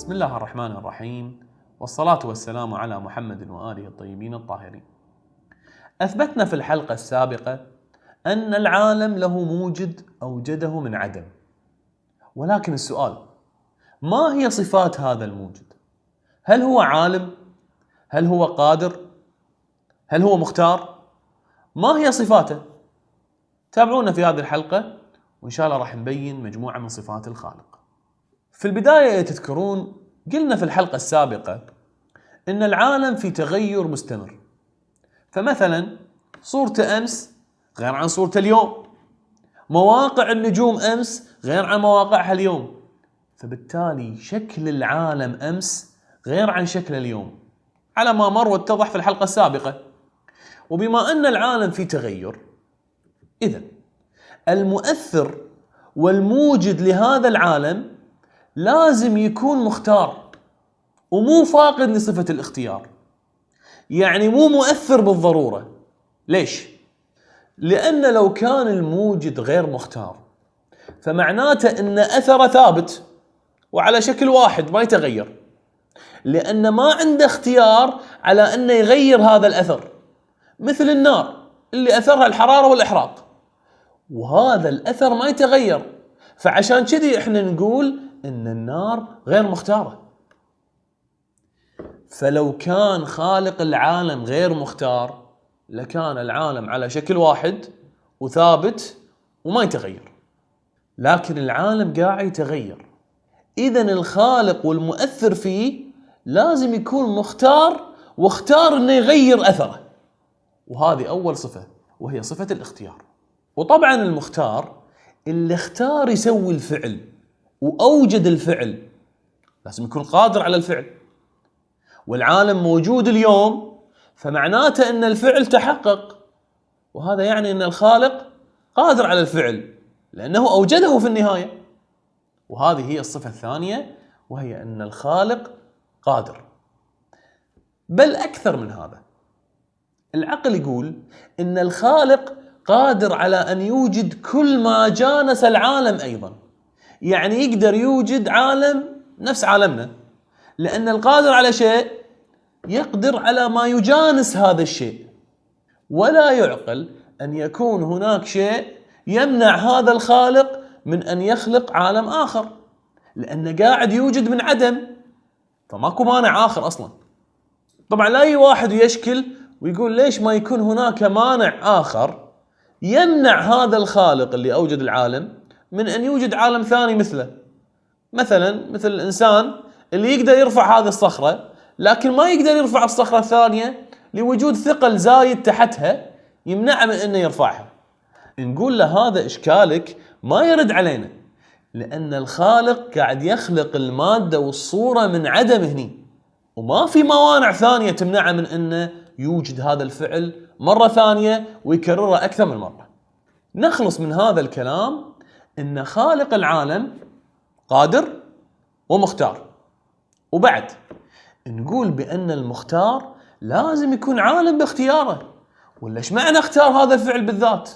بسم الله الرحمن الرحيم، والصلاة والسلام على محمد وآله الطيبين الطاهرين. أثبتنا في الحلقة السابقة أن العالم له موجد أوجده من عدم، ولكن السؤال: ما هي صفات هذا الموجد؟ هل هو عالم؟ هل هو قادر؟ هل هو مختار؟ ما هي صفاته؟ تابعونا في هذه الحلقة وإن شاء الله راح نبين مجموعة من صفات الخالق. في البداية تذكرون قلنا في الحلقة السابقة إن العالم في تغير مستمر، فمثلا صورته أمس غير عن صورته اليوم، مواقع النجوم أمس غير عن مواقعها اليوم، فبالتالي شكل العالم أمس غير عن شكل اليوم على ما مر واتضح في الحلقة السابقة. وبما أن العالم في تغير، إذن المؤثر والموجد لهذا العالم لازم يكون مختار ومو فاقد لصفة الاختيار، يعني مو مؤثر بالضرورة. ليش؟ لأن لو كان الموجد غير مختار فمعناته أن أثره ثابت وعلى شكل واحد ما يتغير، لأن ما عنده اختيار على أنه يغير هذا الأثر، مثل النار اللي أثرها الحرارة والإحراق، وهذا الأثر ما يتغير، فعشان كذي إحنا نقول إن النار غير مختارة. فلو كان خالق العالم غير مختار لكان العالم على شكل واحد وثابت وما يتغير، لكن العالم قاعد يتغير. إذن الخالق والمؤثر فيه لازم يكون مختار، واختار إنه يغير أثره، وهذه أول صفة وهي صفة الاختيار. وطبعا المختار اللي اختار يسوي الفعل وأوجد الفعل لازم يكون قادر على الفعل، والعالم موجود اليوم فمعناته أن الفعل تحقق، وهذا يعني أن الخالق قادر على الفعل لأنه أوجده في النهاية. وهذه هي الصفة الثانية وهي أن الخالق قادر، بل أكثر من هذا. العقل يقول أن الخالق قادر على أن يوجد كل ما جانس العالم أيضا، يعني يقدر يوجد عالم نفس عالمنا، لأن القادر على شيء يقدر على ما يجانس هذا الشيء، ولا يعقل أن يكون هناك شيء يمنع هذا الخالق من أن يخلق عالم آخر، لأنه قاعد يوجد من عدم، فماكو مانع آخر أصلا. طبعا لا أي واحد يشكل ويقول ليش ما يكون هناك مانع آخر يمنع هذا الخالق اللي أوجد العالم من أن يوجد عالم ثاني مثله، مثلا مثل الإنسان اللي يقدر يرفع هذه الصخرة لكن ما يقدر يرفع الصخرة الثانية لوجود ثقل زايد تحتها يمنعه من أنه يرفعها. نقول له هذا إشكالك ما يرد علينا، لأن الخالق قاعد يخلق المادة والصورة من عدم هني، وما في موانع ثانية تمنعه من أنه يوجد هذا الفعل مرة ثانية ويكرره أكثر من مرة. نخلص من هذا الكلام أن خالق العالم قادر ومختار، وبعد نقول بأن المختار لازم يكون عالم باختياره. ولا ايش معنى اختار هذا الفعل بالذات؟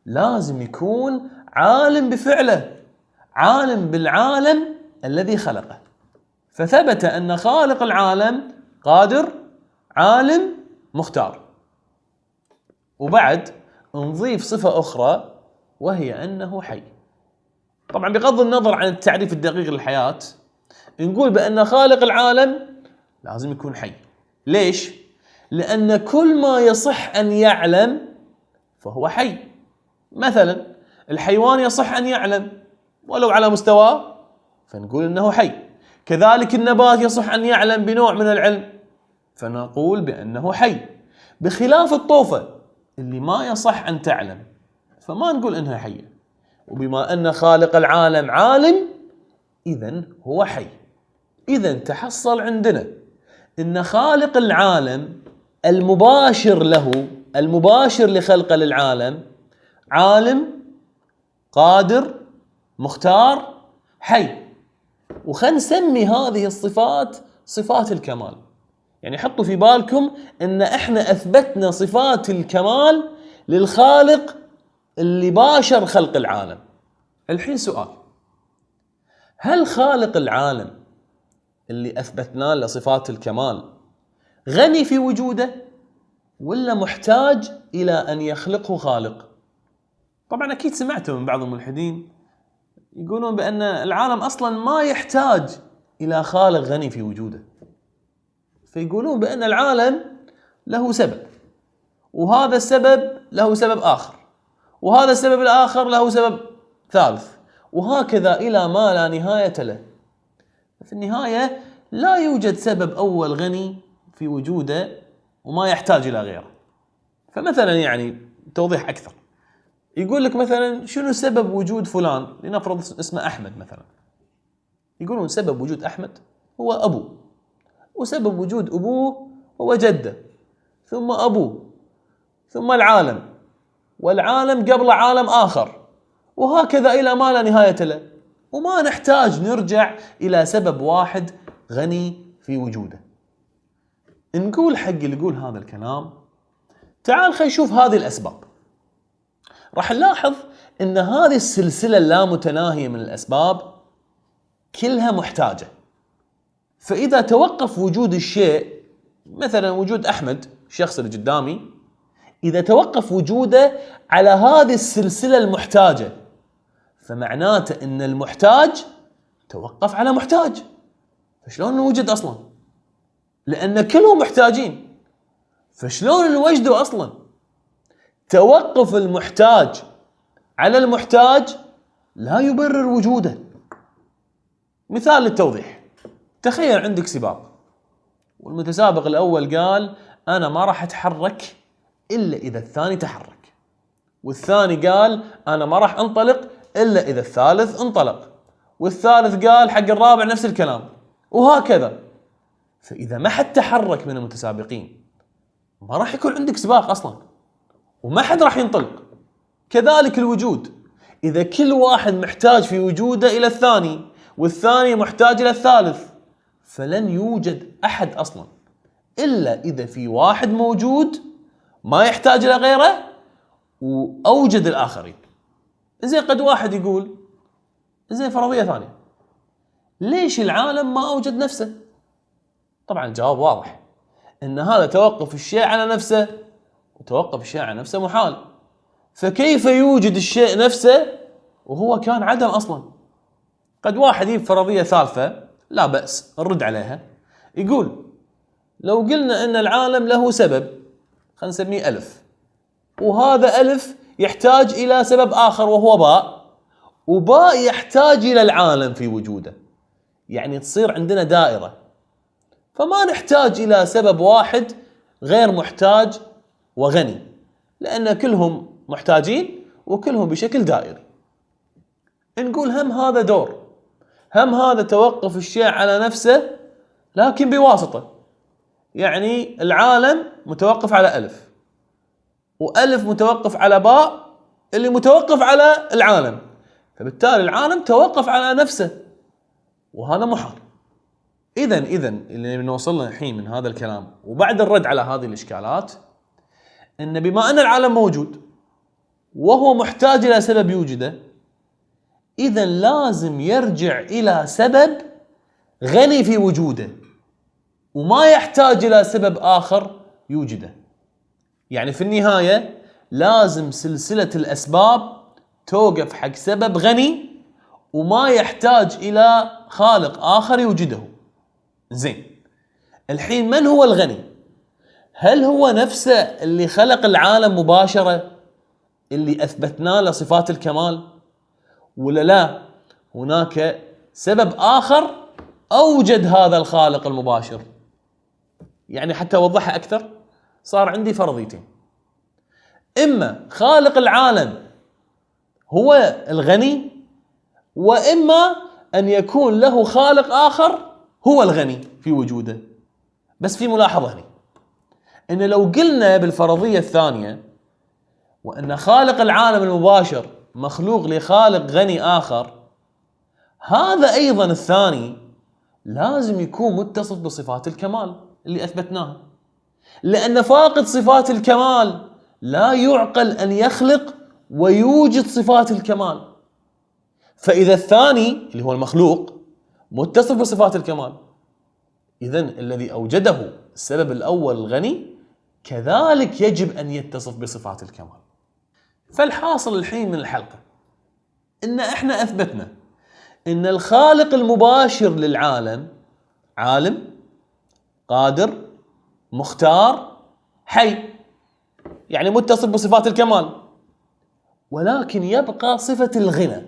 لازم يكون عالم بفعله، عالم بالعالم الذي خلقه. فثبت أن خالق العالم قادر، عالم، مختار. وبعد نضيف صفة أخرى وهي أنه حي. طبعا بغض النظر عن التعريف الدقيق للحياة، نقول بأن خالق العالم لازم يكون حي. ليش؟ لأن كل ما يصح أن يعلم فهو حي. مثلا الحيوان يصح أن يعلم ولو على مستواه فنقول أنه حي، كذلك النبات يصح أن يعلم بنوع من العلم فنقول بأنه حي، بخلاف الطوفة اللي ما يصح أن تعلم فما نقول إنها حية. وبما أن خالق العالم عالم إذن هو حي. إذن تحصل عندنا إن خالق العالم المباشر له، المباشر لخلق للعالم، عالم، قادر، مختار، حي. وخلنا نسمي هذه الصفات صفات الكمال. يعني حطوا في بالكم إن إحنا أثبتنا صفات الكمال للخالق اللي باشر خلق العالم. الحين سؤال: هل خالق العالم اللي أثبتنا له صفات الكمال غني في وجوده ولا محتاج إلى أن يخلقه خالق؟ طبعا أكيد سمعتوا من بعض الملحدين يقولون بأن العالم أصلا ما يحتاج إلى خالق غني في وجوده، فيقولون بأن العالم له سبب، وهذا السبب له سبب آخر، وهذا السبب الآخر له سبب ثالث، وهكذا إلى ما لا نهاية له. في النهاية لا يوجد سبب أول غني في وجوده وما يحتاج إلى غيره. فمثلا يعني توضيح أكثر، يقول لك مثلا شنو سبب وجود فلان، لنفرض اسمه أحمد مثلا، يقولون سبب وجود أحمد هو أبوه، وسبب وجود أبوه هو جده، ثم أبوه، ثم العالم، والعالم قبل عالم آخر، وهكذا إلى ما لا نهاية له، وما نحتاج نرجع إلى سبب واحد غني في وجوده. نقول حق اللي يقول هذا الكلام تعال خلينا نشوف هذه الأسباب. راح نلاحظ أن هذه السلسلة اللامتناهية من الأسباب كلها محتاجة. فإذا توقف وجود الشيء، مثلا وجود أحمد الشخص اللي قدامي، إذا توقف وجوده على هذه السلسلة المحتاجة، فمعناته أن المحتاج توقف على محتاج. فشلون نوجد أصلا؟ لأن كلهم محتاجين، فشلون نوجده أصلا؟ توقف المحتاج على المحتاج لا يبرر وجوده. مثال للتوضيح، تخيل عندك سباق، والمتسابق الأول قال أنا ما راح أتحرك إلا إذا الثاني تحرك، والثاني قال أنا ما راح أنطلق إلا إذا الثالث انطلق، والثالث قال حق الرابع نفس الكلام، وهكذا. فإذا ما حد تحرك من المتسابقين ما راح يكون عندك سباق أصلا، وما حد راح ينطلق. كذلك الوجود، إذا كل واحد محتاج في وجوده إلى الثاني، والثاني محتاج إلى الثالث، فلن يوجد أحد أصلا إلا إذا في واحد موجود ما يحتاج إلى غيره وأوجد الآخرين. زين قد واحد يقول زين فرضية ثانية، ليش العالم ما أوجد نفسه؟ طبعا الجواب واضح، إن هذا توقف الشيء على نفسه، وتوقف الشيء على نفسه محال. فكيف يوجد الشيء نفسه وهو كان عدم أصلا؟ قد واحد يجيب فرضية ثالثة لا بأس نرد عليها، يقول لو قلنا أن العالم له سبب، خلينا نسميه ألف، وهذا ألف يحتاج إلى سبب آخر وهو باء، وباء يحتاج إلى العالم في وجوده، يعني تصير عندنا دائرة، فما نحتاج إلى سبب واحد غير محتاج وغني، لأن كلهم محتاجين وكلهم بشكل دائري. نقول هم هذا دور، هم هذا توقف الشيء على نفسه لكن بواسطة، يعني العالم متوقف على ألف، وألف متوقف على باء اللي متوقف على العالم، فبالتالي العالم توقف على نفسه، وهذا محال. إذن اللي بنوصل له الحين من هذا الكلام وبعد الرد على هذه الإشكالات، إن بما أن العالم موجود وهو محتاج إلى سبب يوجده، إذن لازم يرجع إلى سبب غني في وجوده وما يحتاج إلى سبب آخر يوجده. يعني في النهاية لازم سلسلة الأسباب توقف حق سبب غني وما يحتاج إلى خالق آخر يوجده. زين، الحين من هو الغني؟ هل هو نفسه اللي خلق العالم مباشرة اللي أثبتنا له صفات الكمال، ولا لا هناك سبب آخر أوجد هذا الخالق المباشر؟ يعني حتى أوضحها أكثر، صار عندي فرضيتين، إما خالق العالم هو الغني، وإما أن يكون له خالق آخر هو الغني في وجوده. بس في ملاحظة هنا، إن لو قلنا بالفرضية الثانية وأن خالق العالم المباشر مخلوق لخالق غني آخر، هذا أيضا الثاني لازم يكون متصف بصفات الكمال اللي أثبتناها، لأن فاقد صفات الكمال لا يعقل أن يخلق ويوجد صفات الكمال. فإذا الثاني اللي هو المخلوق متصف بصفات الكمال إذن الذي أوجده السبب الأول الغني كذلك يجب أن يتصف بصفات الكمال. فالحاصل الحين من الحلقة إن إحنا أثبتنا إن الخالق المباشر للعالم عالم، قادر، مختار، حي، يعني متصف بصفات الكمال، ولكن يبقى صفة الغنى.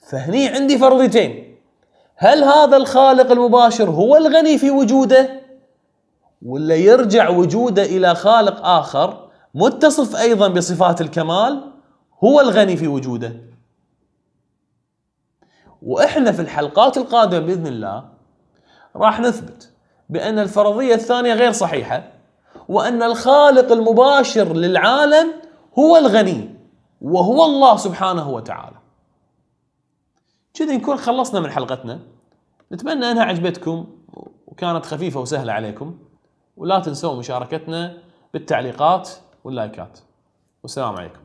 فهني عندي فرضيتين: هل هذا الخالق المباشر هو الغني في وجوده، ولا يرجع وجوده إلى خالق آخر متصف أيضا بصفات الكمال هو الغني في وجوده؟ وإحنا في الحلقات القادمة بإذن الله راح نثبت بأن الفرضية الثانية غير صحيحة، وأن الخالق المباشر للعالم هو الغني وهو الله سبحانه وتعالى. كذا نكون خلصنا من حلقتنا. نتمنى أنها عجبتكم وكانت خفيفة وسهلة عليكم، ولا تنسوا مشاركتنا بالتعليقات واللايكات. والسلام عليكم.